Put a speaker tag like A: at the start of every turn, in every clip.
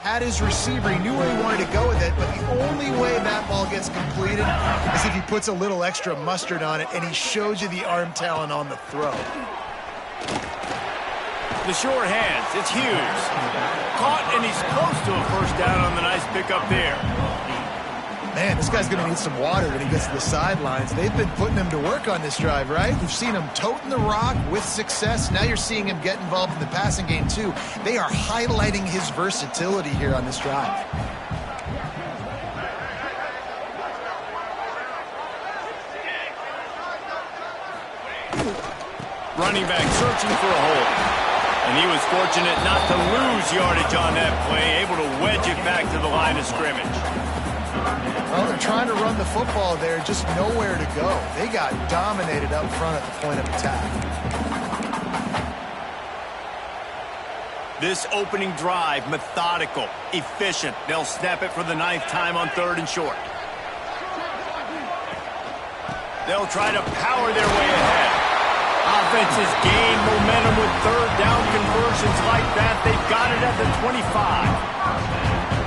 A: had his receiver. He knew where he wanted to go with it, but the only way that ball gets completed is if he puts a little extra mustard on it, and he shows you the arm talent on the throw.
B: The short hands, it's Hughes. Caught, and he's close to a first down on the nice pickup there.
A: Man, this guy's going to need some water when he gets to the sidelines. They've been putting him to work on this drive, right? You've seen him toting the rock with success. Now you're seeing him get involved in the passing game, too. They are highlighting his versatility here on this drive.
B: Running back searching for a hole. And he was fortunate not to lose yardage on that play, able to wedge it back to the line of scrimmage.
A: Well, they're trying to run the football there, just nowhere to go. They got dominated up front at the point of attack.
B: This opening drive, methodical, efficient. They'll snap it for the 9th time on 3rd and short. They'll try to power their way ahead. Offenses gain momentum with 3rd down conversions like that. They've got it at the 25.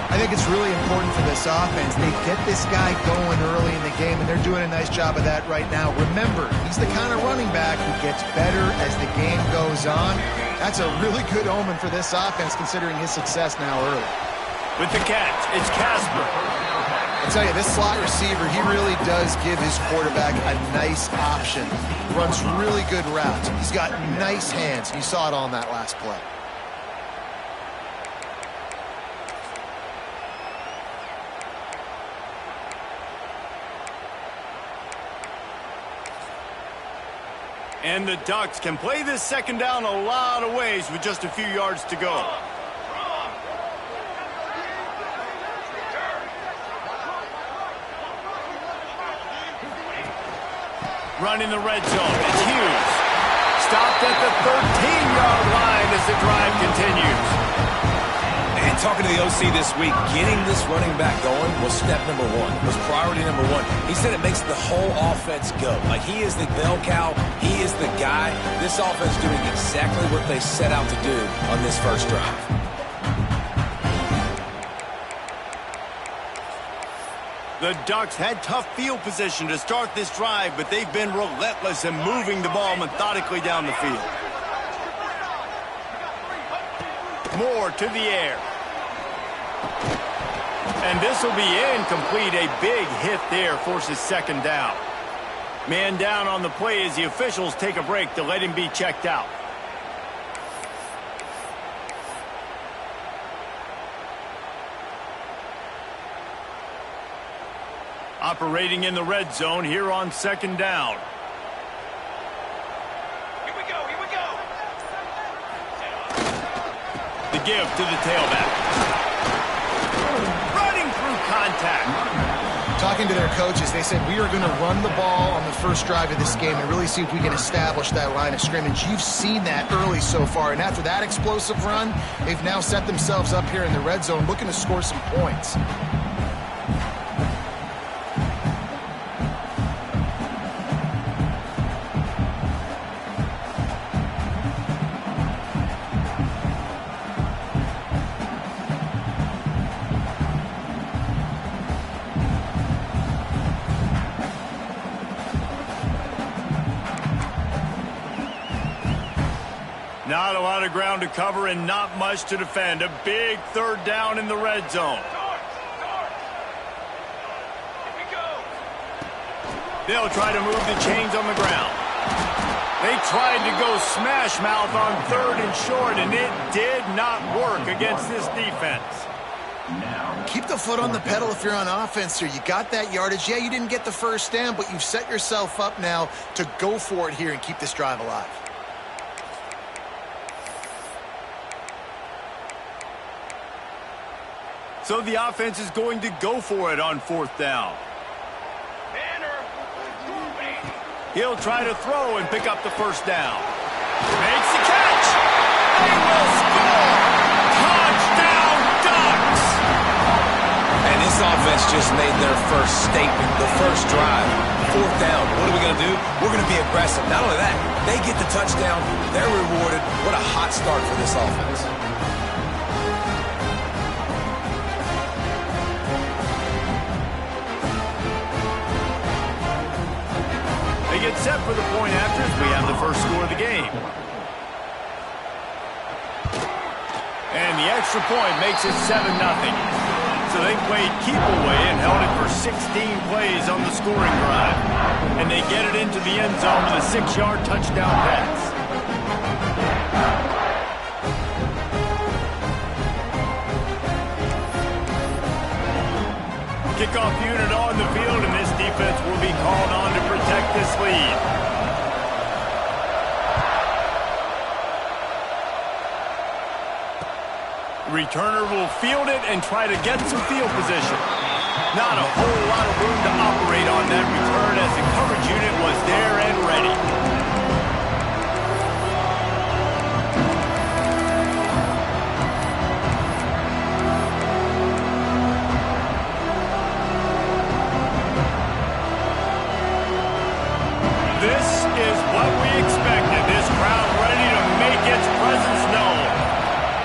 A: I think it's really important for this offense. They get this guy going early in the game, and they're doing a nice job of that right now. Remember, he's the kind of running back who gets better as the game goes on. That's a really good omen for this offense, considering his success now early.
B: With the catch, it's Casper.
A: I'll tell you, this slot receiver, he really does give his quarterback a nice option. Runs really good routes. He's got nice hands. You saw it on that last play.
B: And the Ducks can play this 2nd down a lot of ways with just a few yards to go. Running the red zone, it's Hughes. Stopped at the 13-yard line as the drive continues.
C: And talking to the OC this week, getting this running back going was step number 1, was priority number 1. He said it makes the whole offense go. Like, he is the bell cow, he is the guy. This offense doing exactly what they set out to do on this first drive.
B: The Ducks had tough field position to start this drive, but they've been relentless in moving the ball methodically down the field. Moore to the air. And this will be incomplete. A big hit there forces 2nd down. Man down on the play as the officials take a break to let him be checked out. Operating in the red zone here on 2nd down.
D: Here we go, here we go.
B: The give to the tailback. Running through contact.
A: Talking to their coaches, they said, we are going to run the ball on the first drive of this game and really see if we can establish that line of scrimmage. You've seen that early so far, and after that explosive run, they've now set themselves up here in the red zone looking to score some points.
B: Not a lot of ground to cover and not much to defend. A big 3rd down in the red zone. They'll try to move the chains on the ground. They tried to go smash mouth on 3rd and short, and it did not work against this defense.
A: Keep the foot on the pedal if you're on offense here. You got that yardage. Yeah, you didn't get the first down, but you've set yourself up now to go for it here and keep this drive alive.
B: So the offense is going to go for it on 4th down. He'll try to throw and pick up the first down. Makes the catch. They will score. Touchdown, Ducks.
C: And this offense just made their first statement, the first drive. 4th down. What are we going to do? We're going to be aggressive. Not only that, they get the touchdown. They're rewarded. What a hot start for this offense.
B: They get set for the point after as we have the first score of the game. And the extra point makes it 7-0. So they played keep away and held it for 16 plays on the scoring drive. And they get it into the end zone with a 6-yard touchdown pass. Kickoff unit on the field, and this defense will be called on to protect this lead. Returner will field it and try to get some field position. Not a whole lot of room to operate on that return as the coverage unit was there and ready. This is what we expected. This crowd ready to make its presence known.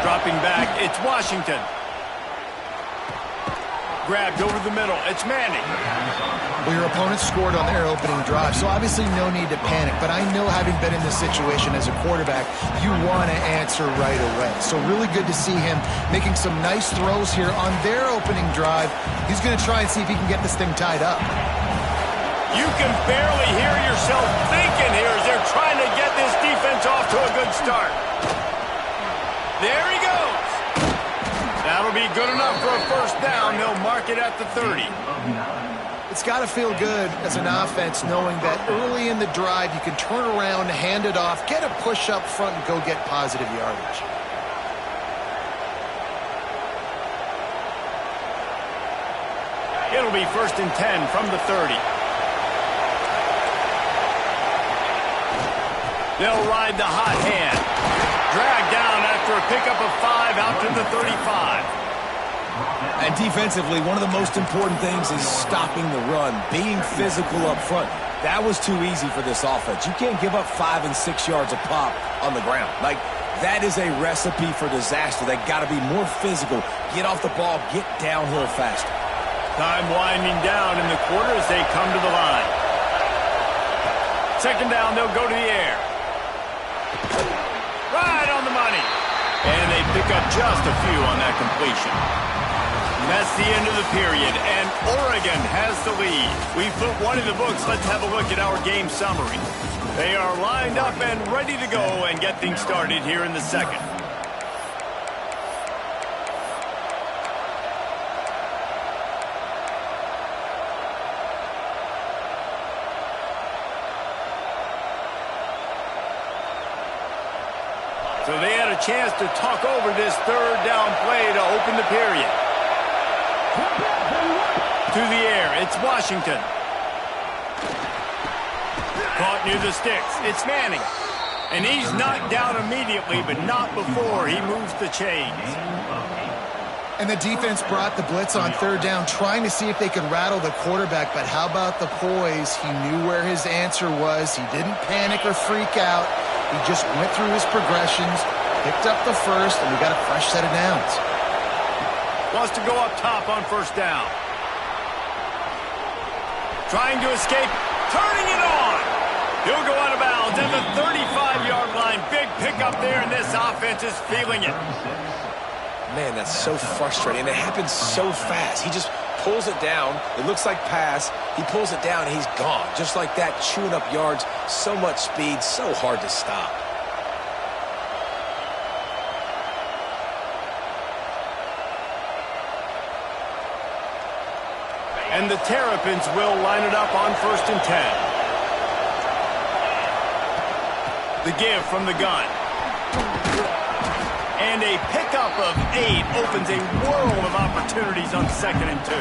B: Dropping back, it's Washington. Grabbed over the middle, it's Manning.
A: Well, your opponent scored on their opening drive, so obviously no need to panic. But I know, having been in this situation as a quarterback, you want to answer right away. So really good to see him making some nice throws here on their opening drive. He's going to try and see if he can get this thing tied up.
B: You can barely hear yourself thinking here as they're trying to get this defense off to a good start. There he goes. That'll be good enough for a first down. They'll mark it at the 30.
A: It's got to feel good as an offense knowing that early in the drive you can turn around, hand it off, get a push up front, and go get positive yardage.
B: It'll be 1st and 10 from the 30. They'll ride the hot hand. Dragged down after a pickup of 5 out to the 35.
C: And defensively, one of the most important things is stopping the run, being physical up front. That was too easy for this offense. You can't give up 5 and 6 yards a pop on the ground. Like, that is a recipe for disaster. They got to be more physical, get off the ball, get downhill faster.
B: Time winding down in the quarter as they come to the line. 2nd down, they'll go to the air. Right on the money. And they pick up just a few on that completion. That's the end of the period, and Oregon has the lead. We put one in the books. Let's have a look at our game summary. They are lined up and ready to go and get things started here in the second. So they had a chance to talk over this 3rd down play to open the period. To the air, it's Washington. Caught near the sticks, it's Manning. And he's knocked down immediately, but not before he moves the chains.
A: And the defense brought the blitz on 3rd down, trying to see if they could rattle the quarterback. But how about the poise? He knew where his answer was. He didn't panic or freak out. He just went through his progressions, picked up the first, and we got a fresh set of downs.
B: Wants to go up top on 1st down. Trying to escape, turning it on. He'll go out of bounds at the 35-yard line. Big pickup there, and this offense is feeling it.
C: Man, that's so frustrating. It happens so fast. He just pulls it down. It looks like pass. He pulls it down, and he's gone. Just like that, chewing up yards. So much speed, so hard to stop.
B: And the Terrapins will line it up on 1st and 10. The give from the gun. And a pickup of 8 opens a world of opportunities on 2nd and 2.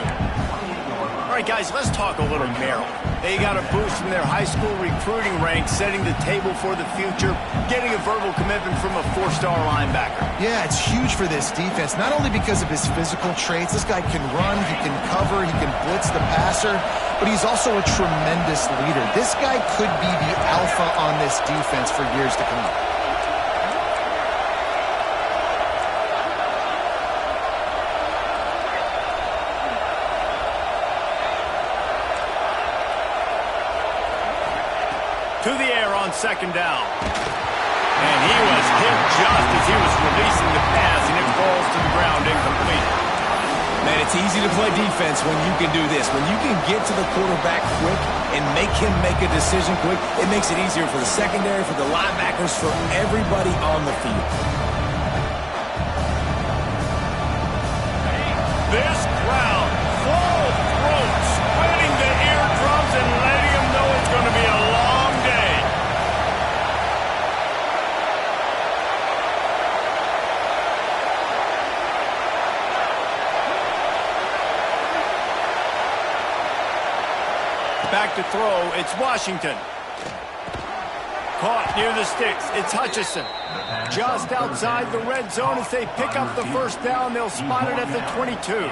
B: All right, guys, let's talk a little Maryland. They got a boost from their high school recruiting ranks, setting the table for the future, getting a verbal commitment from a 4-star linebacker.
A: Yeah, it's huge for this defense, not only because of his physical traits. This guy can run, he can cover, he can blitz the passer, but he's also a tremendous leader. This guy could be the alpha on this defense for years to come.
B: To the air on second down. And he was hit just as he was releasing the pass, and it falls to the ground incomplete.
C: Man, it's easy to play defense when you can do this. When you can get to the quarterback quick and make him make a decision quick, it makes it easier for the secondary, for the linebackers, for everybody on the field.
B: This crowd, full throat, spreading the eardrums and letting them know it's going to be a long day. Back to throw, it's Washington. Caught near the sticks, it's Hutchinson. Just outside the red zone as they pick up the first down. They'll spot it at the 22.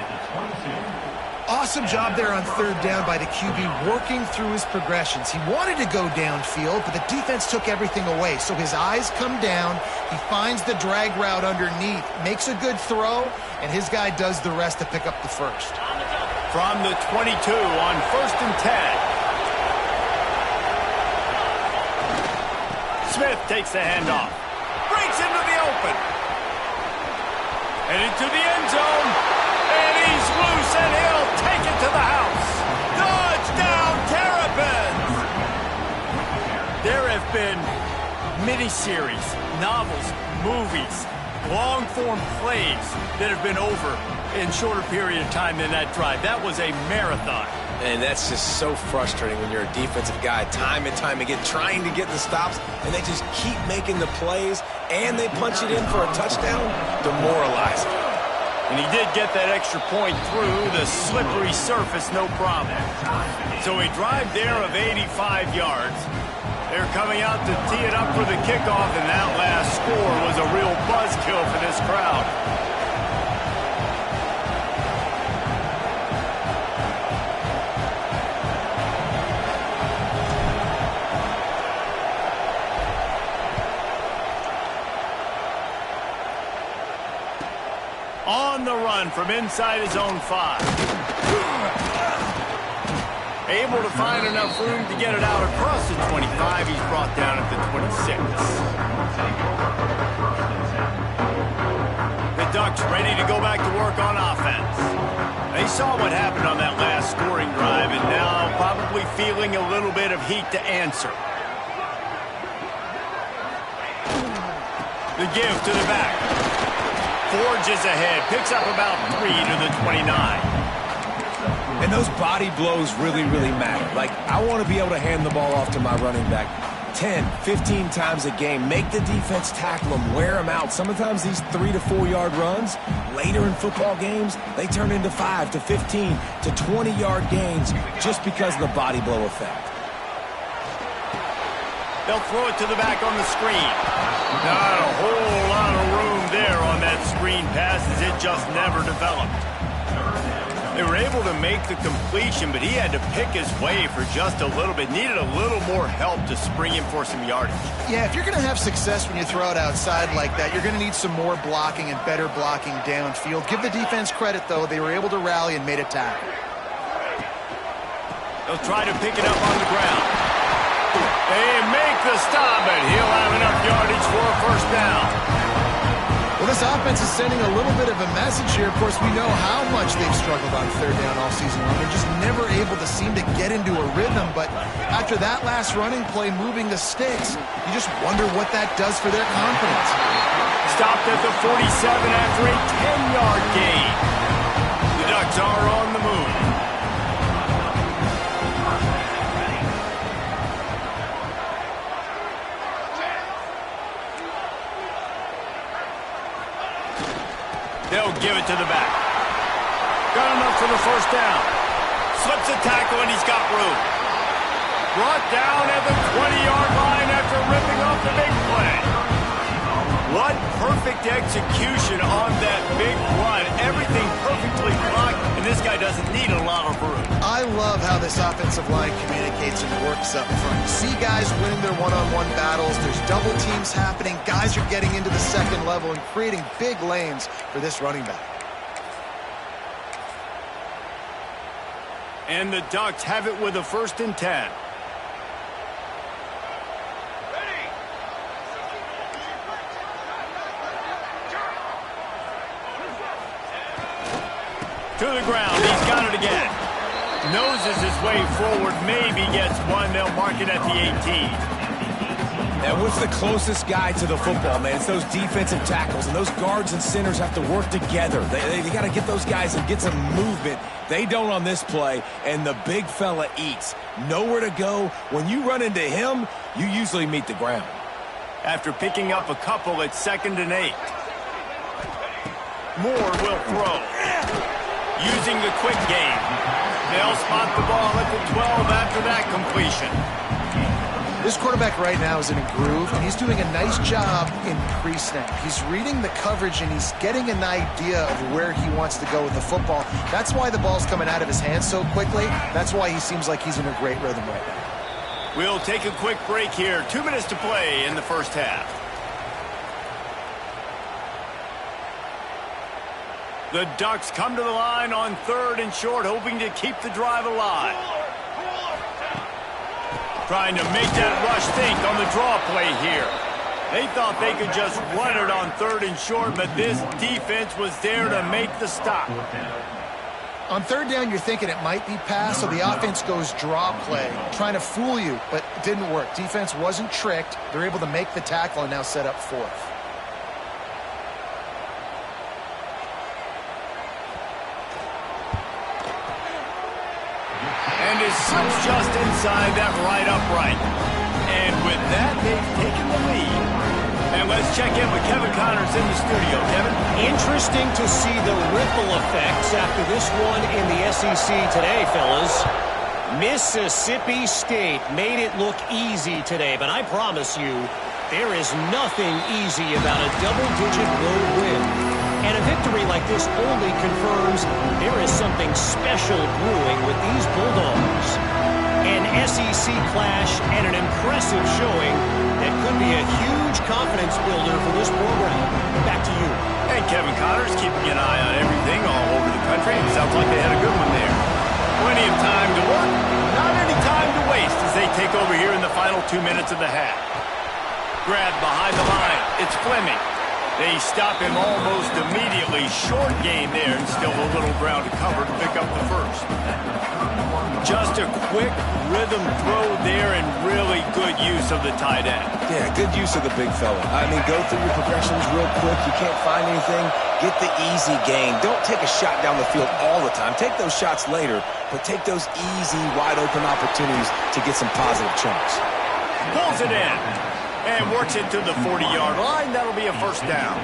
A: Awesome job there on third down by the QB, working through his progressions. He wanted to go downfield, but the defense took everything away. So his eyes come down, he finds the drag route underneath, makes a good throw, and his guy does the rest to pick up the first.
B: From the 22 on 1st and 10. Smith takes the handoff. Breaks into the open. And into the end zone. And he's loose, and he'll take it to the house. Touchdown, Terrapins! There have been miniseries, novels, movies, long-form plays that have been over in shorter period of time than that drive. That was a marathon.
C: And that's just so frustrating when you're a defensive guy, time and time again, trying to get the stops, and they just keep making the plays, and they punch it in for a touchdown. Demoralizing.
B: And he did get that extra point through the slippery surface, no problem. So a drive there of 85 yards. They're coming out to tee it up for the kickoff, and that last score was a real buzzkill for this crowd. On the run from inside his own 5. Able to find enough room to get it out across the 25. He's brought down at the 26. The Ducks ready to go back to work on offense. They saw what happened on that last scoring drive, and now probably feeling a little bit of heat to answer. The give to the back. Forges ahead, picks up about 3 to the 29.
C: And those body blows really, really matter. Like, I want to be able to hand the ball off to my running back 10, 15 times a game. Make the defense tackle them, wear them out. Sometimes these 3 to 4 yard runs, later in football games, they turn into 5 to 15 to 20 yard gains just because of the body blow effect.
B: They'll throw it to the back on the screen. Not a whole lot of room there on that screen pass as it just never developed. They were able to make the completion, but he had to pick his way for just a little bit. Needed a little more help to spring him for some yardage.
A: Yeah, if you're going to have success when you throw it outside like that, you're going to need some more blocking and better blocking downfield. Give the defense credit, though. They were able to rally and made a tackle.
B: They'll try to pick it up on the ground. They make the stop, and he'll have enough yardage for a first down.
A: Well, this offense is sending a little bit of a message here. Of course, we know how much they've struggled on third down all season long. They're just never able to seem to get into a rhythm. But after that last running play, moving the sticks, you just wonder what that does for their confidence.
B: Stopped at the 47 after a 10-yard gain. The Ducks are on the move. They'll give it to the back. Got enough for the first down. Slips a tackle, and he's got room. Brought down at the 20-yard line after ripping off the big play. What perfect execution on that big run. Everything perfectly blocked, and this guy doesn't need a lot of room.
A: I love how this offensive line communicates and works up front. You see guys winning their one-on-one battles. There's double teams happening. Guys are getting into the second level and creating big lanes for this running back.
B: And the Ducks have it with a 1st and 10. To the ground. He's got it again. Noses his way forward. Maybe gets one. They'll mark it at the 18.
C: And what's the closest guy to the football, man? It's those defensive tackles, and those guards and centers have to work together. They got to get those guys and get some movement. They don't on this play, and the big fella eats. Nowhere to go. When you run into him, you usually meet the ground.
B: After picking up a couple, it's 2nd and 8. Moore will throw. Using the quick game. They'll spot the ball at the 12 after that completion.
A: This quarterback right now is in a groove, and he's doing a nice job in pre-snap. He's reading the coverage, and he's getting an idea of where he wants to go with the football. That's why the ball's coming out of his hands so quickly. That's why he seems like he's in a great rhythm right now.
B: We'll take a quick break here. 2 minutes to play in the first half. The Ducks come to the line on 3rd and short, hoping to keep the drive alive. Trying to make that rush think on the draw play here. They thought they could just run it on 3rd and short, but this defense was there to make the stop.
A: On 3rd down, you're thinking it might be pass, so the offense goes draw play, trying to fool you, but it didn't work. Defense wasn't tricked. They're able to make the tackle and now set up 4th.
B: And his slips just inside that right upright. And with that, they've taken the lead. And let's check in with Kevin Connors in the studio. Kevin?
D: Interesting to see the ripple effects after this one in the SEC today, fellas. Mississippi State made it look easy today, but I promise you, there is nothing easy about a double-digit road win. And a victory like this only confirms there is something special brewing with these Bulldogs. An SEC clash and an impressive showing that could be a huge confidence builder for this program. Back to you.
B: And Kevin Connors keeping an eye on everything all over the country. It sounds like they had a good one there. Plenty of time to work, not any time to waste as they take over here in the final 2 minutes of the half. Grab behind the line. It's Fleming. They stop him almost immediately. Short gain there, and still a little ground to cover to pick up the first. Just a quick rhythm throw there and really good use of the tight end.
C: Yeah, good use of the big fella. I mean, go through your progressions real quick. You can't find anything. Get the easy gain. Don't take a shot down the field all the time. Take those shots later, but take those easy, wide-open opportunities to get some positive chunks.
B: Pulls it in. And works it to the 40-yard line. That'll be a first down.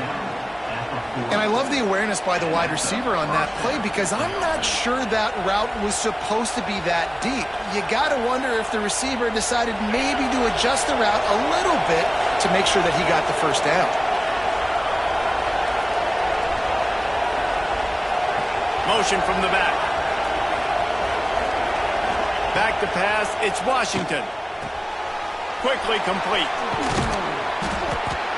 A: And I love the awareness by the wide receiver on that play because I'm not sure that route was supposed to be that deep. You got to wonder if the receiver decided maybe to adjust the route a little bit to make sure that he got the first down.
B: Motion from the back. Back to pass. It's Washington. Quickly complete.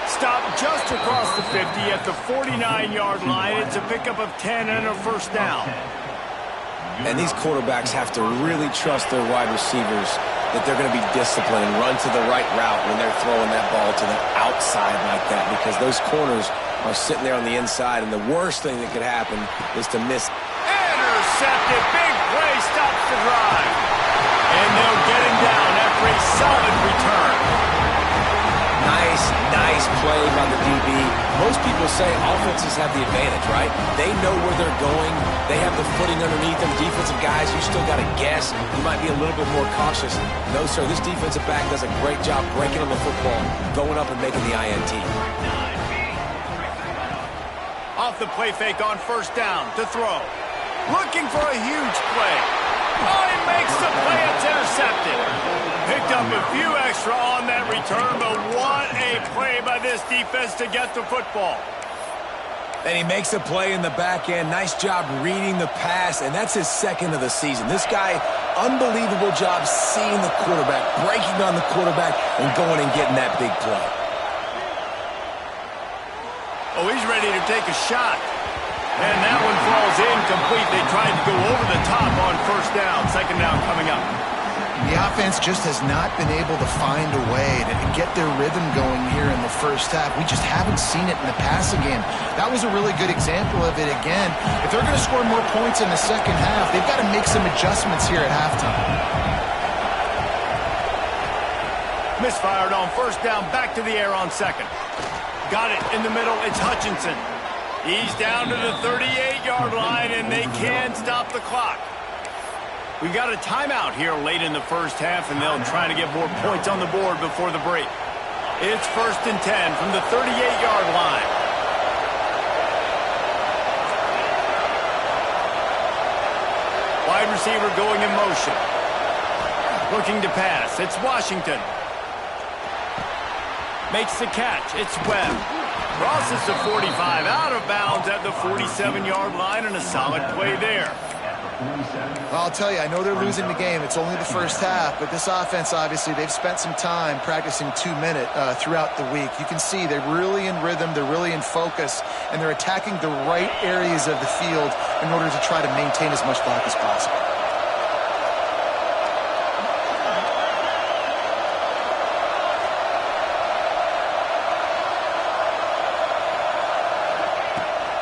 B: Stop just across the 50 at the 49-yard line. It's a pickup of 10 and a first down.
C: And these quarterbacks have to really trust their wide receivers that they're going to be disciplined and run to the right route when they're throwing that ball to the outside like that, because those corners are sitting there on the inside, and the worst thing that could happen is to miss.
B: Intercepted. Big play stops the drive. And they'll get him down after a solid return.
C: Nice play by the DB. Most people say offenses have the advantage, right? They know where they're going. They have the footing underneath them. Defensive guys, you still got to guess. You might be a little bit more cautious. No, sir, this defensive back does a great job breaking on the football, going up and making the INT.
B: Off the play fake on first down to throw. Looking for a huge play. Oh, he makes the play. It's intercepted. Picked up a few extra on that return, but what a play by this defense to get the football.
C: And he makes a play in the back end. Nice job reading the pass, and that's his second of the season. This guy, unbelievable job seeing the quarterback, breaking on the quarterback, and going and getting that big play.
B: Oh, he's ready to take a shot. And that one falls incomplete. They tried to go over the top on first down. Second down coming up.
A: The offense just has not been able to find a way to get their rhythm going here in the first half. We just haven't seen it in the passing game. That was a really good example of it again. If they're going to score more points in the second half, they've got to make some adjustments here at halftime.
B: Misfired on first down, back to the air on second. Got it in the middle, it's Hutchinson. He's down to the 38-yard line, and they can't stop the clock. We've got a timeout here late in the first half, and they'll try to get more points on the board before the break. It's 1st and 10 from the 38-yard line. Wide receiver going in motion. Looking to pass. It's Washington. Makes the catch. It's Webb. Crosses the 45, out of bounds at the 47-yard line, and a solid play there.
A: Well, I'll tell you, I know they're losing the game. It's only the first half, but this offense, obviously, they've spent some time practicing 2-minute throughout the week. You can see they're really in rhythm, they're really in focus, and they're attacking the right areas of the field in order to try to maintain as much clock as possible.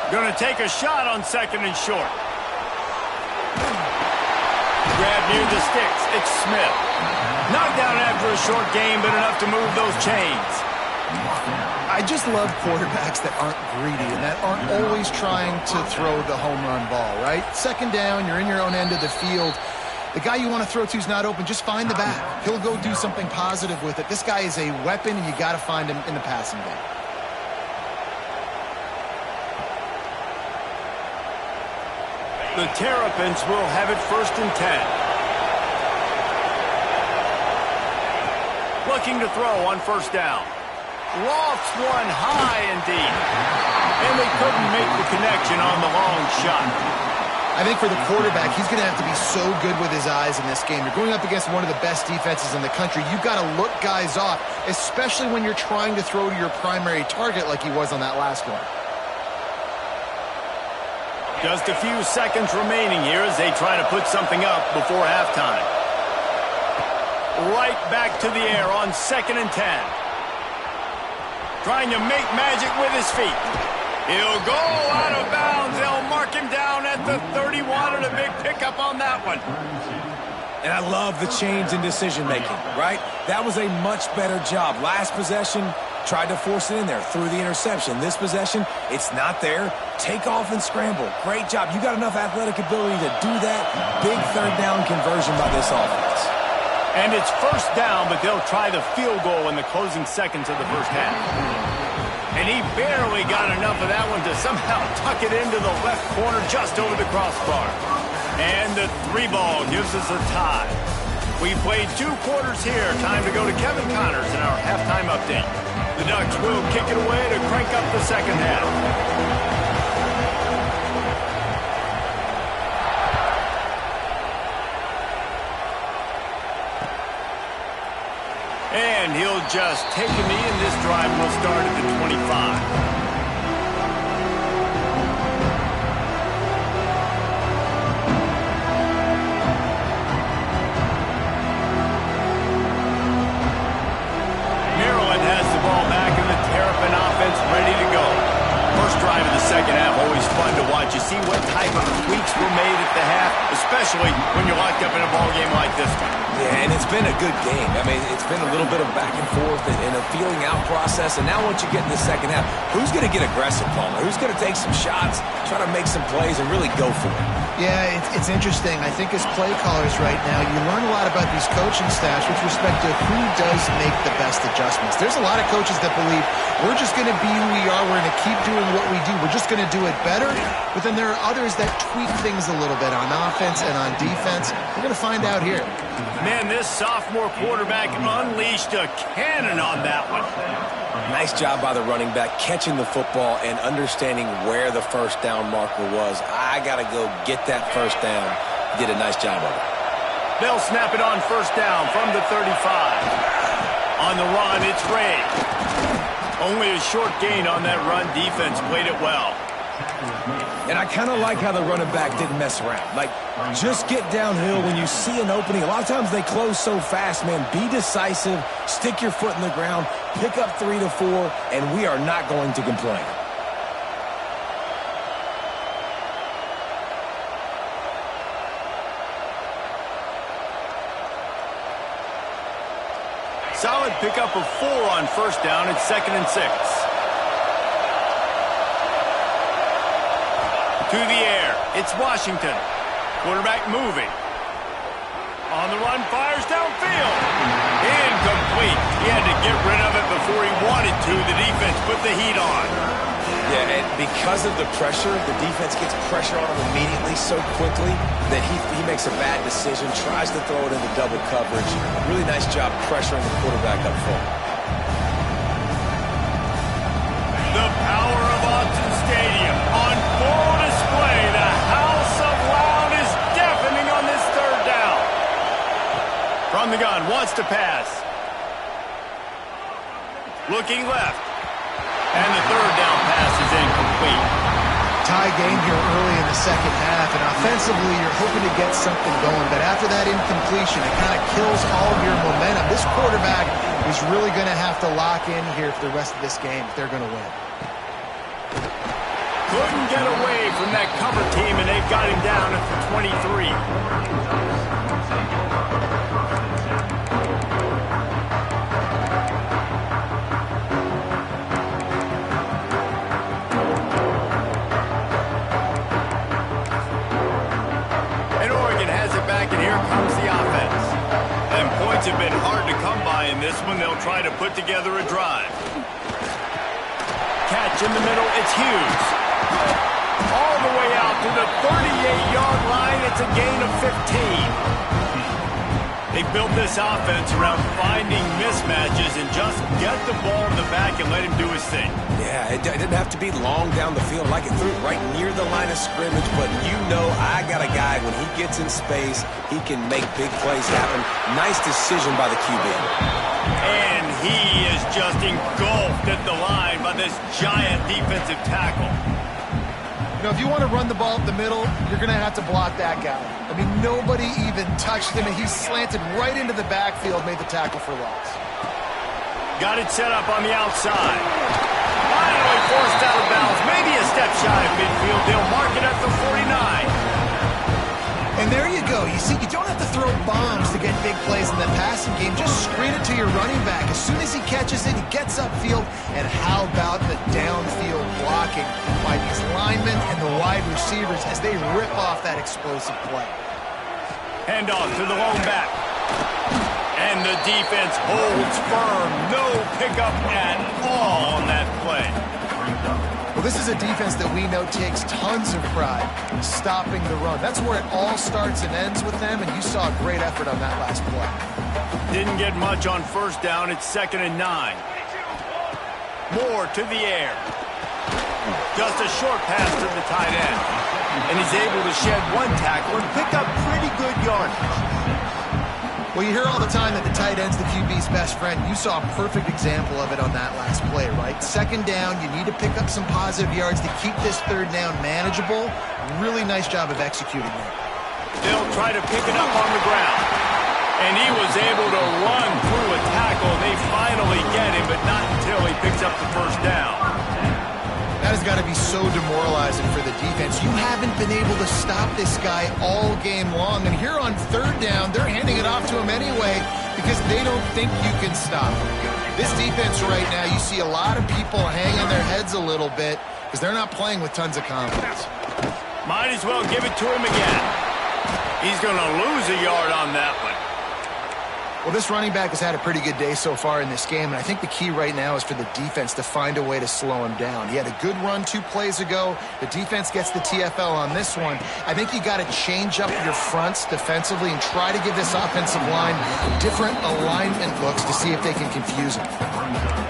B: Going to take a shot on 2nd and short. Grab near the sticks. It's Smith. Knocked down after a short game, but enough to move those chains.
A: I just love quarterbacks that aren't greedy and that aren't always trying to throw the home run ball, right? 2nd down, you're in your own end of the field. The guy you want to throw to is not open. Just find the back. He'll go do something positive with it. This guy is a weapon, and you got to find him in the passing game.
B: The Terrapins will have it 1st and 10. Looking to throw on 1st down. Lofts one high and deep. And they couldn't make the connection on the long shot.
A: I think for the quarterback, he's going to have to be so good with his eyes in this game. You're going up against one of the best defenses in the country. You've got to look guys off, especially when you're trying to throw to your primary target like he was on that last one.
B: Just a few seconds remaining here as they try to put something up before halftime. Right back to the air on 2nd and 10. Trying to make magic with his feet. He'll go out of bounds. They'll mark him down at the 31, and a big pickup on that one.
C: And I love the change in decision-making, right? That was a much better job. Last possession, tried to force it in there, threw the interception. This possession, it's not there. Take off and scramble. Great job. You got enough athletic ability to do that. Big 3rd down conversion by this offense.
B: And it's 1st down, but they'll try the field goal in the closing seconds of the first half. And he barely got enough of that one to somehow tuck it into the left corner just over the crossbar. And the 3-ball gives us a tie. We played 2 quarters here. Time to go to Kevin Connors in our halftime update. The Ducks will kick it away to crank up the second half. And he'll just take a knee, and this drive will start at the 25. Ready to go. First drive of the second half, always fun to watch. You see what type of tweaks were made at the half, especially when you're locked up in a ball game like this one.
C: Yeah, and it's been a good game. I mean, it's been a little bit of back and forth and a feeling out process. And now once you get in the second half, who's going to get aggressive, Palmer? Who's going to take some shots, try to make some plays, and really go for it?
A: Yeah, it's interesting. I think as play callers right now, you learn a lot about these coaching staffs with respect to who does make the best adjustments. There's a lot of coaches that believe we're just going to be who we are. We're going to keep doing what we do. We're just going to do it better. But then there are others that tweak things a little bit on offense and on defense. We're going to find out here.
B: Man, this sophomore quarterback unleashed a cannon on that one.
C: Nice job by the running back, catching the football and understanding where the 1st down marker was. I got to go get that 1st down. Did a nice job of it.
B: They'll snap it on 1st down from the 35. On the run, it's Ray. Only a short gain on that run. Defense played it well.
C: And I kind of like how the running back didn't mess around. Like, just get downhill when you see an opening. A lot of times they close so fast, man. Be decisive, stick your foot in the ground, pick up 3 to 4, and we are not going to complain.
B: Solid pickup of 4 on first down. It's 2nd and 6. To the air. It's Washington. Quarterback moving. On the run, fires downfield. Incomplete. He had to get rid of it before he wanted to. The defense put the heat on.
C: Yeah, and because of the pressure, the defense gets pressure on him immediately so quickly that he makes a bad decision, tries to throw it into double coverage. Really nice job pressuring the quarterback up front.
B: The power of Autzen Stadium on full display. The house of loud is deafening on this 3rd down. From the gun, wants to pass. Looking left. And the 3rd down pass is incomplete.
A: Tie game here early in the second half, and offensively you're hoping to get something going, but after that incompletion, it kind of kills all of your momentum. This quarterback is really going to have to lock in here for the rest of this game if they're going to win.
B: Couldn't get away from that cover team, and they've got him down at the 23. And Oregon has it back, and here comes the offense. And points have been hard to come by in this one. They'll try to put together a drive. Catch in the middle, it's Hughes. All the way out to the 38-yard line. It's a gain of 15. They built this offense around finding mismatches and just get the ball in the back and let him do his thing.
C: Yeah, it didn't have to be long down the field. Like it threw it right near the line of scrimmage, but you know I got a guy, when he gets in space, he can make big plays happen. Nice decision by the QB.
B: And he is just engulfed at the line by this giant defensive tackle.
A: You know, if you want to run the ball up the middle, you're going to have to block that guy. I mean, nobody even touched him, and he slanted right into the backfield, made the tackle for loss.
B: Got it set up on the outside. Finally forced out of bounds. Maybe a step shy of midfield. They'll mark it at the 49.
A: And there you go. You see, you don't have to throw bombs to get big plays in the passing game. Just screen it to your running back. As soon as he catches it, he gets upfield. And how about the downfield blocking by these linemen and the wide receivers as they rip off that explosive play.
B: Hand off to the lone back. And the defense holds firm. No pickup at all on that play.
A: Well, this is a defense that we know takes tons of pride in stopping the run. That's where it all starts and ends with them, and you saw a great effort on that last play.
B: Didn't get much on first down. It's 2nd and 9. Moore to the air. Just a short pass to the tight end. And he's able to shed one tackle and pick up pretty good yardage.
A: Well, you hear all the time that the tight end's the QB's best friend. You saw a perfect example of it on that last play, right? 2nd down, you need to pick up some positive yards to keep this 3rd down manageable. Really nice job of executing that.
B: They'll try to pick it up on the ground. And he was able to run through a tackle. They finally get him, but not until he picks up the first down.
A: That has got to be so demoralizing for the defense. You haven't been able to stop this guy all game long. And here on 3rd down, they're handing it off to him anyway because they don't think you can stop him. This defense right now, you see a lot of people hanging their heads a little bit because they're not playing with tons of confidence.
B: Might as well give it to him again. He's going to lose a yard on that one.
A: Well, this running back has had a pretty good day so far in this game, and I think the key right now is for the defense to find a way to slow him down. He had a good run 2 plays ago. The defense gets the TFL on this one. I think you got to change up your fronts defensively and try to give this offensive line different alignment looks to see if they can confuse him.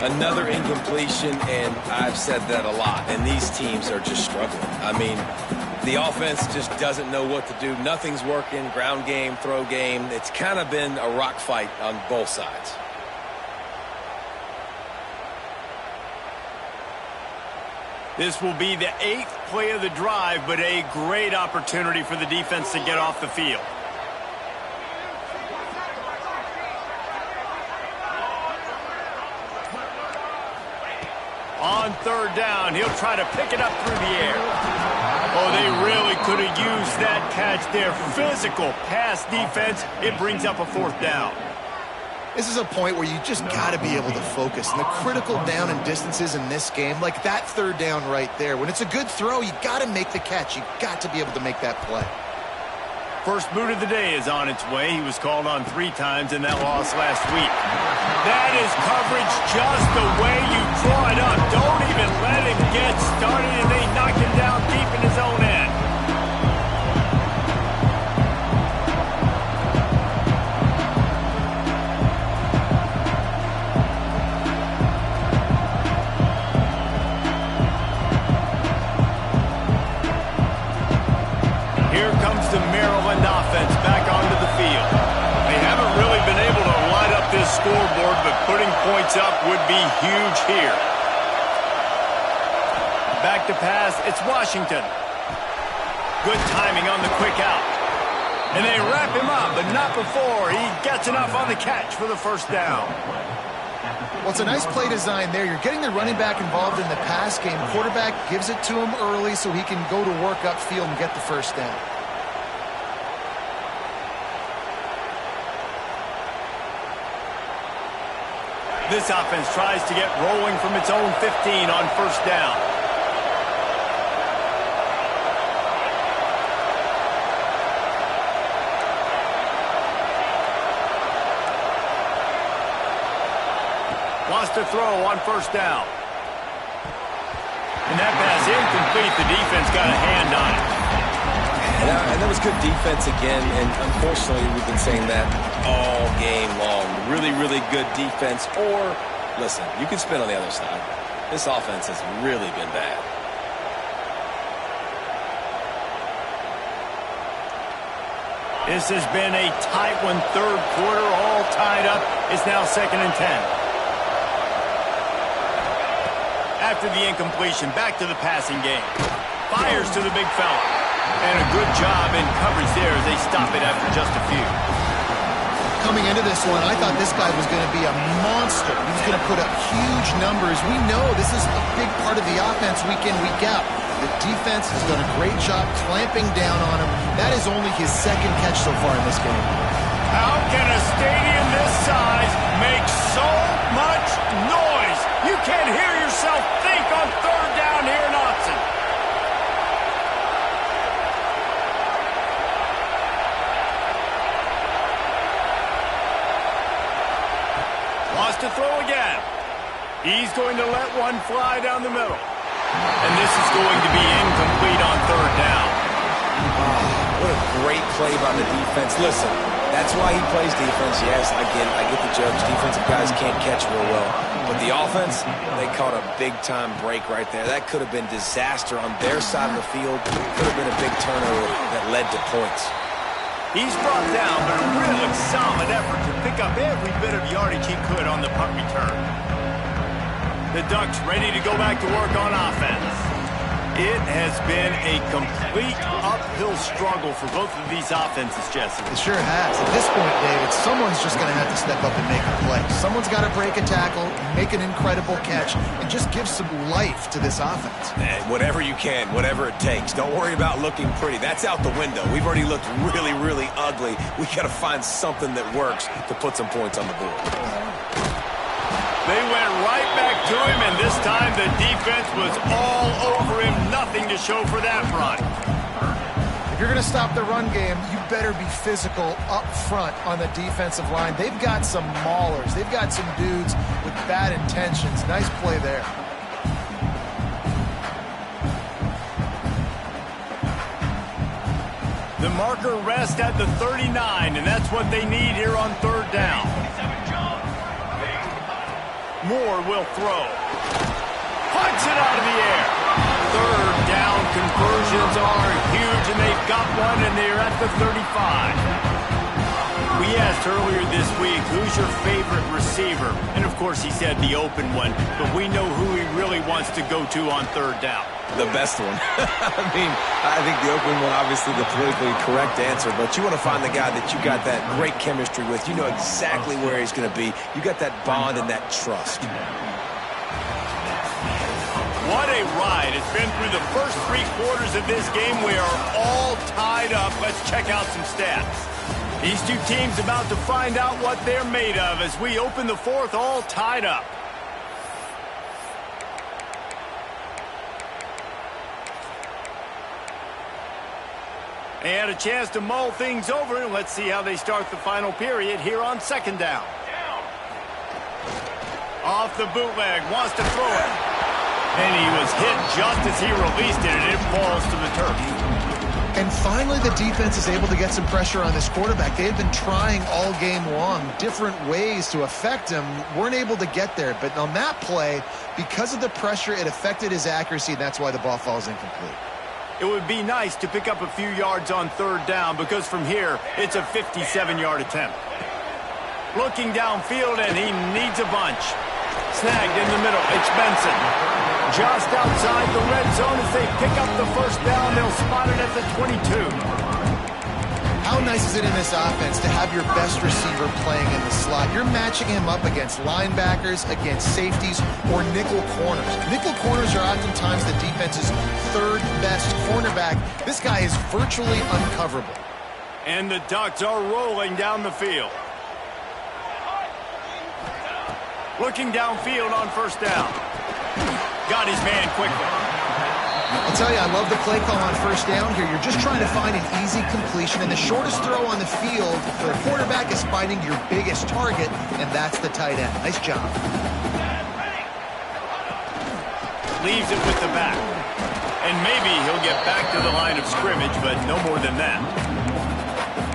C: Another incompletion, and I've said that a lot, and these teams are just struggling. I mean, the offense just doesn't know what to do. Nothing's working. Ground game, throw game. It's kind of been a rock fight on both sides.
B: This will be the 8th play of the drive, but a great opportunity for the defense to get off the field. On 3rd down, he'll try to pick it up through the air. Oh, they really could have used that catch there. Physical pass defense. It brings up a 4th down.
A: This is a point where you just got to be able to focus. And the critical down and distances in this game, like that 3rd down right there, when it's a good throw, you got to make the catch. You got to be able to make that play.
B: First boot of the day is on its way. He was called on 3 times in that loss last week. That is coverage just the way you draw it up. Don't even let him get started, and they knock him down deep in his own end. Here comes the Maryland offense back onto the field. They haven't really been able to light up this scoreboard, but putting points up would be huge here. Back to pass, it's Washington. Good timing on the quick out. And they wrap him up, but not before he gets enough on the catch for the 1st down.
A: Well, it's a nice play design there. You're getting the running back involved in the pass game. Quarterback gives it to him early so he can go to work upfield and get the 1st down.
B: This offense tries to get rolling from its own 15 on 1st down. Wants to throw on 1st down. And that pass incomplete. The defense got a hand on it.
C: And that was good defense again, and unfortunately we've been saying that all game long. Really, really good defense, or, listen, you can spin on the other side. This offense has really been bad.
B: This has been a tight one, 3rd quarter, all tied up. It's now 2nd and 10. After the incompletion, back to the passing game. Fires to the big fella. And a good job in coverage there as they stop it after just a few.
A: Coming into this one, I thought this guy was going to be a monster. He was going to put up huge numbers. We know this is a big part of the offense week in, week out. The defense has done a great job clamping down on him. That is only his 2nd catch so far in this game.
B: How can a stadium this size make so much noise? You can't hear yourself think on 3rd down here in Autzen. Wants to throw again. He's going to let one fly down the middle. And this is going to be incomplete on 3rd down.
C: What a great play by the defense. Listen, that's why he plays defense. Yes, I get the jokes. Defensive guys can't catch real well. But the offense, they caught a big-time break right there. That could have been disaster on their side of the field. Could have been a big turnover that led to points.
B: He's brought down, but a really solid effort to pick up every bit of yardage he could on the punt return. The Ducks ready to go back to work on offense. It has been a complete uphill struggle for both of these offenses, Jesse.
A: It sure has. At this point, David, someone's just going to have to step up and make a play. Someone's got to break a tackle, make an incredible catch, and just give some life to this offense.
C: And whatever you can, whatever it takes. Don't worry about looking pretty. That's out the window. We've already looked really, really ugly. We got to find something that works to put some points on the board.
B: They went right back to him, and this time the defense was all over him. Nothing to show for that run.
A: If you're going to stop the run game, you better be physical up front on the defensive line. They've got some maulers. They've got some dudes with bad intentions. Nice play there.
B: The marker rests at the 39, and that's what they need here on 3rd down. Moore will throw. Punts it out of the air. 3rd down conversions are huge, and they've got one, and they're at the 35. We asked earlier this week, who's your favorite receiver. And, of course, he said the open one. But we know who he really wants to go to on third down.
C: The best one. I think the open one, obviously the politically correct answer, but you want to find the guy that you got that great chemistry with. You know exactly where he's going to be. You got that bond and that trust.
B: What a ride. It's been through the first 3 quarters of this game. We are all tied up. Let's check out some stats. These two teams about to find out what they're made of as we open the fourth all tied up. They had a chance to mull things over, and let's see how they start the final period here on second down. Off the bootleg, wants to throw it. And he was hit just as he released it, and it falls to the turf.
A: And finally, the defense is able to get some pressure on this quarterback. They had been trying all game long different ways to affect him, weren't able to get there. But on that play, because of the pressure, it affected his accuracy, and that's why the ball falls incomplete.
B: It would be nice to pick up a few yards on third down because from here, it's a 57-yard attempt. Looking downfield, and he needs a bunch. Snagged in the middle. It's Benson. Just outside the red zone as they pick up the first down. They'll spot it at the 22.
A: How nice is it in this offense to have your best receiver playing in the slot? You're matching him up against linebackers, against safeties, or nickel corners. Nickel corners are oftentimes the defense's third best cornerback. This guy is virtually uncoverable.
B: And the Ducks are rolling down the field. Looking downfield on first down. Got his man quickly.
A: I'll tell you, I love the play call on first down here. You're just trying to find an easy completion, and the shortest throw on the field for the quarterback is finding your biggest target, and that's the tight end. Nice job.
B: Leaves it with the back. And maybe he'll get back to the line of scrimmage, but no more than that.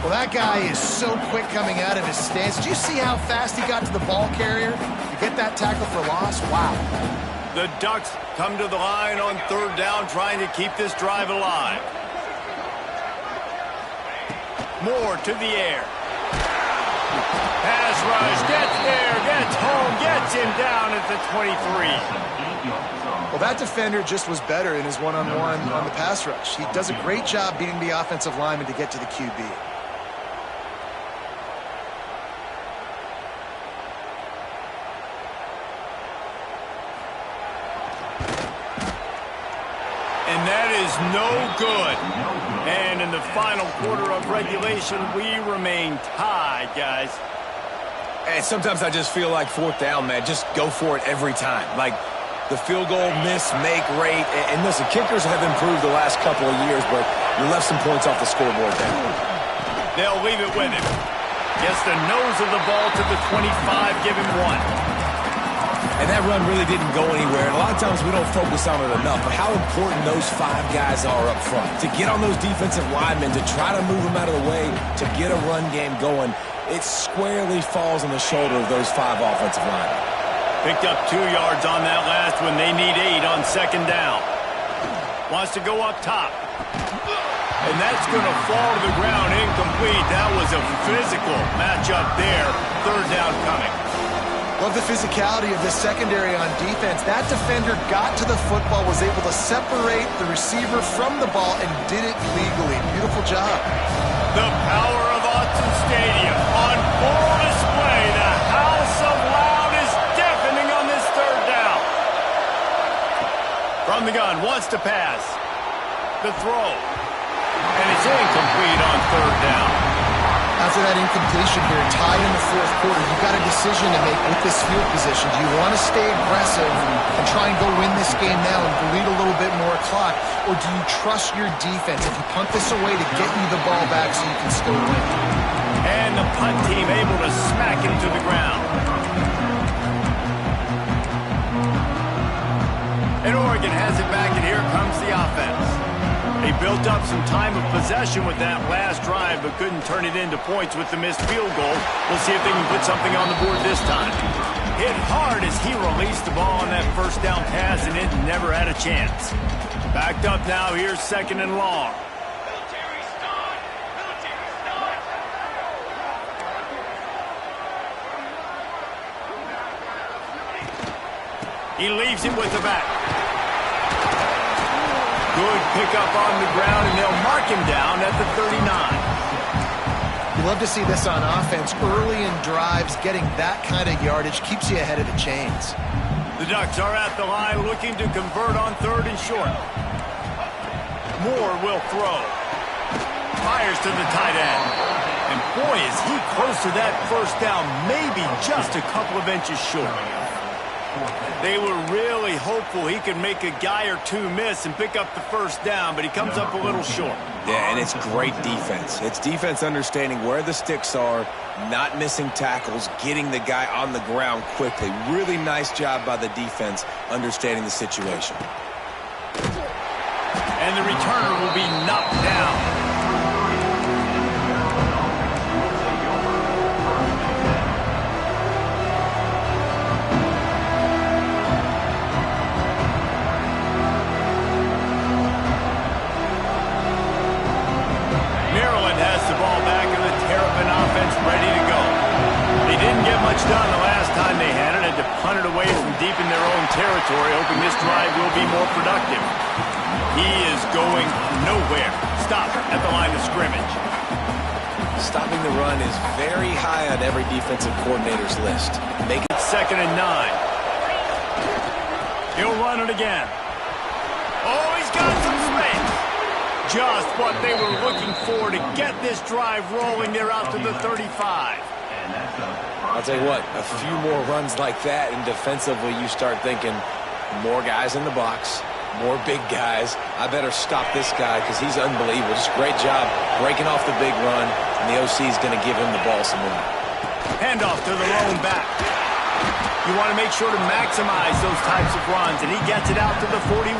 A: Well, that guy is so quick coming out of his stance. Did you see how fast he got to the ball carrier? To get that tackle for loss? Wow.
B: The Ducks come to the line on third down, trying to keep this drive alive. Moore to the air. Pass rush, gets there, gets home, gets him down at the 23.
A: Well, that defender just was better in his one-on-one on the pass rush. He does a great job beating the offensive lineman to get to the QB.
B: And that is no good. And in the final quarter of regulation, we remain tied, guys.
C: And sometimes I just feel like fourth down, man, just go for it every time. Like the field goal miss-make rate. And listen, kickers have improved the last couple of years, but you left some points off the scoreboard there.
B: They'll leave it with him. Gets the nose of the ball to the 25, give him one.
C: And that run really didn't go anywhere. And a lot of times we don't focus on it enough, but how important those 5 guys are up front. To get on those defensive linemen, to try to move them out of the way, to get a run game going, it squarely falls on the shoulder of those 5 offensive linemen.
B: Picked up 2 yards on that last one. They need 8 on second down. Wants to go up top. And that's going to fall to the ground incomplete. That was a physical matchup there. Third down coming.
A: Love the physicality of this secondary on defense. That defender got to the football, was able to separate the receiver from the ball, and did it legally. Beautiful job.
B: The power of Autzen Stadium on full display. The house of loud is deafening on this third down. From the gun, wants to pass. The throw. And it's incomplete on third down.
A: After that incompletion here, tied in the fourth quarter, you've got a decision to make with this field position. Do you want to stay aggressive and try and go win this game now and bleed a little bit more clock, or do you trust your defense if you punt this away to get you the ball back so you can still win?
B: And the punt team able to smack him to the ground. And Oregon has it back, and here comes the offense. They built up some time of possession with that last drive, but couldn't turn it into points with the missed field goal. We'll see if they can put something on the board this time. Hit hard as he released the ball on that first down pass, and it never had a chance. Backed up now, here's second and long. He leaves it with the back. Good pickup on the ground, and they'll mark him down at the 39.
A: You love to see this on offense. Early in drives, getting that kind of yardage keeps you ahead of the chains.
B: The Ducks are at the line looking to convert on 3rd and short. Moore will throw. Fires to the tight end. And boy, is he close to that first down, maybe just a couple of inches short. They were really hopeful he could make a guy or two miss and pick up the first down, but he comes up a little short.
C: Yeah, and it's great defense. It's defense understanding where the sticks are, not missing tackles, getting the guy on the ground quickly. Really nice job by the defense understanding the situation.
B: And the returner will be knocked down. Ready to go. They didn't get much done the last time they had it. Had to punt it away from deep in their own territory, hoping this drive will be more productive. He is going nowhere. Stop at the line of scrimmage.
C: Stopping the run is very high on every defensive coordinator's list. Make it
B: 2nd and 9. He'll run it again. Oh, he's got some space. Just what they were looking for to get this drive rolling. They're out to the 35.
C: I'll tell you what, a few more runs like that, and defensively you start thinking more guys in the box, more big guys. I better stop this guy because he's unbelievable. Just great job breaking off the big run, and the OC is going to give him the ball some more.
B: Handoff to the lone back. You want to make sure to maximize those types of runs, and he gets it out to the 41.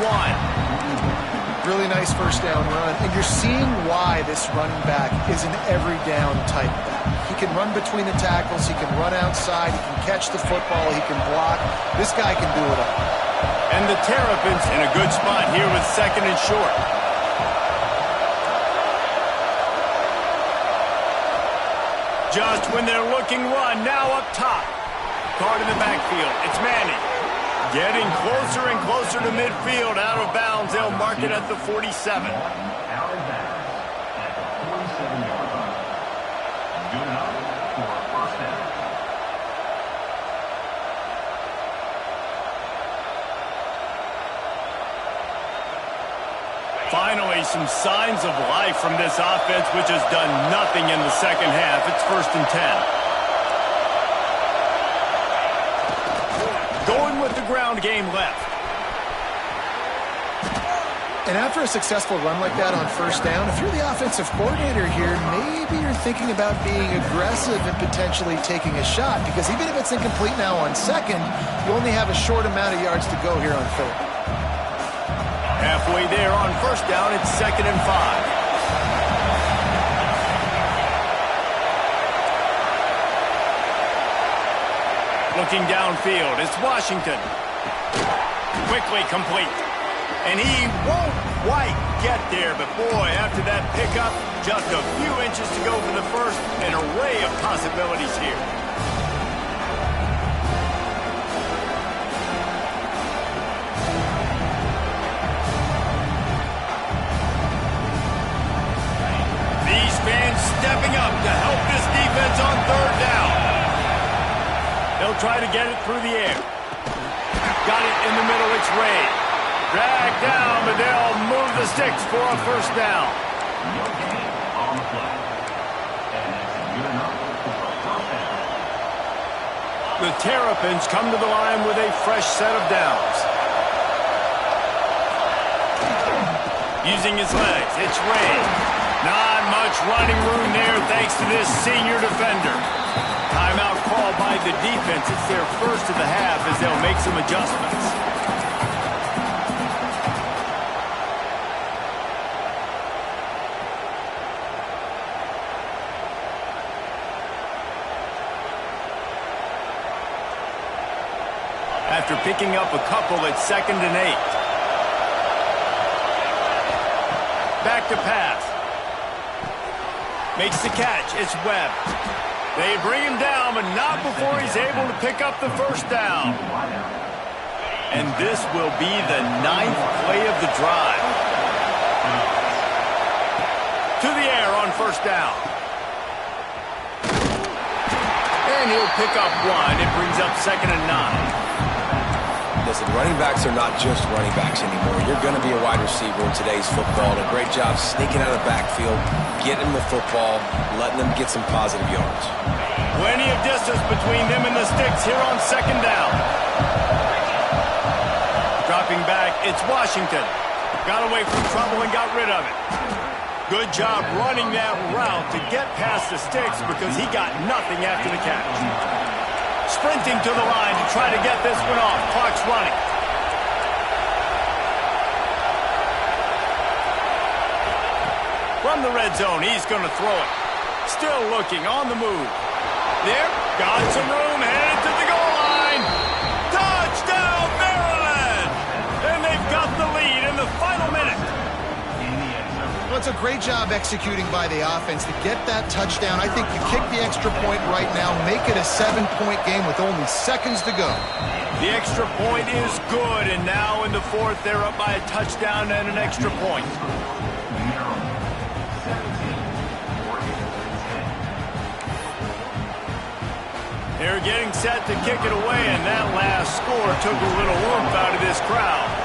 A: Really nice first down run. And you're seeing why this running back is an every down type back. He can run between the tackles. He can run outside. He can catch the football. He can block. This guy can do it all.
B: And the Terrapins in a good spot here with 2nd and short. Just when they're looking run, now up top. Guard in the backfield. It's Manning. Getting closer and closer to midfield, out of bounds. They'll mark it at the 47. Finally, some signs of life from this offense, which has done nothing in the second half. It's 1st and 10. Going with the ground game left.
A: And after a successful run like that on first down, if you're the offensive coordinator here, maybe you're thinking about being aggressive and potentially taking a shot, because even if it's incomplete now on 2nd, you only have a short amount of yards to go here on 3rd.
B: Halfway there on first down, it's 2nd and 5. Looking downfield, it's Washington. Quickly complete. And he won't quite get there, but boy, after that pickup, just a few inches to go for the first. An array of possibilities here. These fans stepping up to help this defense on 3rd down. They'll try to get it through the air. Got it in the middle, it's Ray. Dragged down, but they'll move the sticks for a first down. The Terrapins come to the line with a fresh set of downs. Using his legs, it's Ray. Not much running room there thanks to this senior defender. Timeout called by the defense. It's their first of the half as they'll make some adjustments. After picking up a couple at 2nd and 8. Back to pass. Makes the catch. It's Webb. They bring him down, but not before he's able to pick up the first down. And this will be the 9th play of the drive. To the air on first down. And he'll pick up 1. It brings up 2nd and 9.
C: Listen, running backs are not just running backs anymore. You're going to be a wide receiver in today's football. And a great job sneaking out of the backfield, getting the football, letting them get some positive yards.
B: Plenty of distance between them and the sticks here on 2nd down. Dropping back, it's Washington. Got away from trouble and got rid of it. Good job running that route to get past the sticks because he got nothing after the catch. Sprinting to the line to try to get this one off. Clock's running. From the red zone, he's going to throw it. Still looking on the move. There, got some room, headed to the goal line. Touchdown, Maryland! And they've got the lead in the final minute.
A: Well, it's a great job executing by the offense to get that touchdown. I think you kick the extra point right now, make it a 7-point game with only seconds to go.
B: The extra point is good, and now in the 4th, they're up by a touchdown and an extra point. They're getting set to kick it away, and that last score took a little oomph out of this crowd.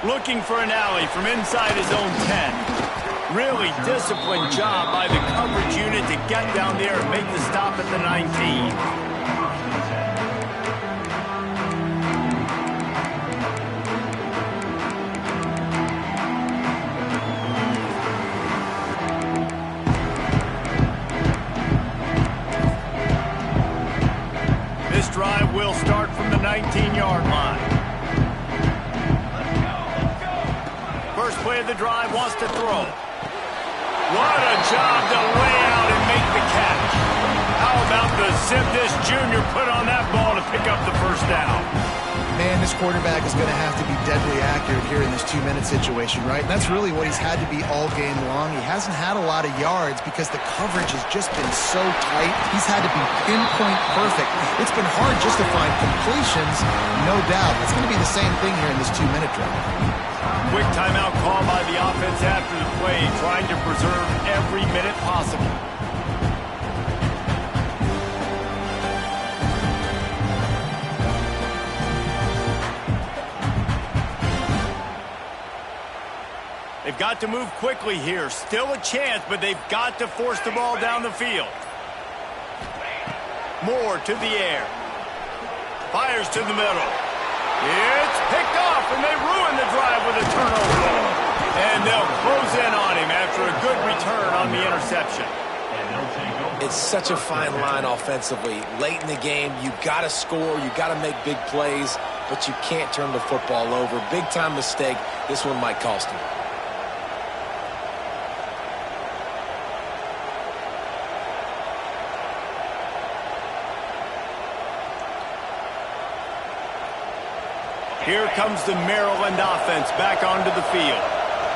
B: Looking for an alley from inside his own 10. Really disciplined job by the coverage unit to get down there and make the stop at the 19. This drive will start from the 19-yard line. First play of the drive, wants to throw. What a job to lay out and make the catch. How about the zip this junior put on that ball to pick up the first down?
A: Man, this quarterback is going to have to be deadly accurate here in this 2-minute situation, right? And that's really what he's had to be all game long. He hasn't had a lot of yards because the coverage has just been so tight. He's had to be pinpoint perfect. It's been hard just to find completions, no doubt. It's going to be the same thing here in this 2-minute drive.
B: Quick timeout call by the offense after the play, trying to preserve every minute possible. They've got to move quickly here. Still a chance, but they've got to force the ball down the field. Moore to the air. Fires to the middle. It's picked off, and they ruin the drive with a turnover. And they'll close in on him after a good return on the interception.
C: It's such a fine line offensively. Late in the game, you got to score, you got to make big plays, but you can't turn the football over. Big-time mistake. This one might cost him.
B: Here comes the Maryland offense back onto the field.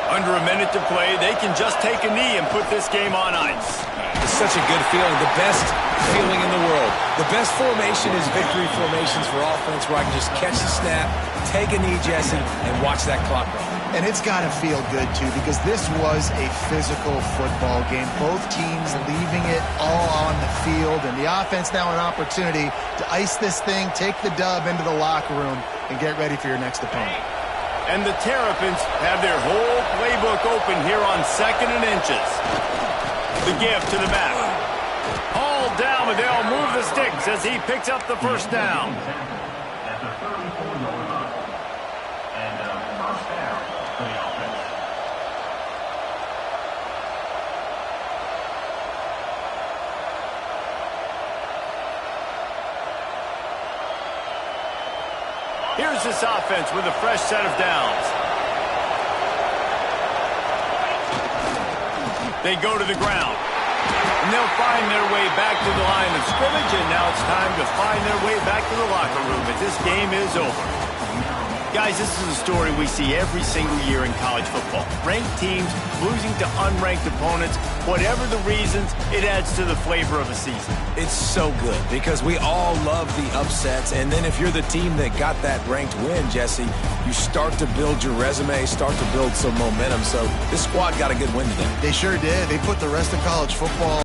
B: Under a minute to play, they can just take a knee and put this game on ice.
C: It's such a good feeling, the best feeling in the world. The best formation is victory formations for offense where I can just catch the snap, take a knee, Jesse, and watch that clock run.
A: And it's got to feel good, too, because this was a physical football game. Both teams leaving it all on the field, and the offense now an opportunity to ice this thing, take the dub into the locker room, and get ready for your next opponent.
B: And the Terrapins have their whole playbook open here on 2nd and inches. The give to the back. Hauled down, but they'll move the sticks as he picks up the first down. Here's this offense with a fresh set of downs. They go to the ground. And they'll find their way back to the line of scrimmage, and now it's time to find their way back to the locker room as this game is over. Guys, this is a story we see every single year in college football. Ranked teams losing to unranked opponents. Whatever the reasons, it adds to the flavor of a season.
C: It's so good because we all love the upsets. And then if you're the team that got that ranked win, Jesse, you start to build your resume, start to build some momentum. So this squad got a good win today.
A: They sure did. They put the rest of college football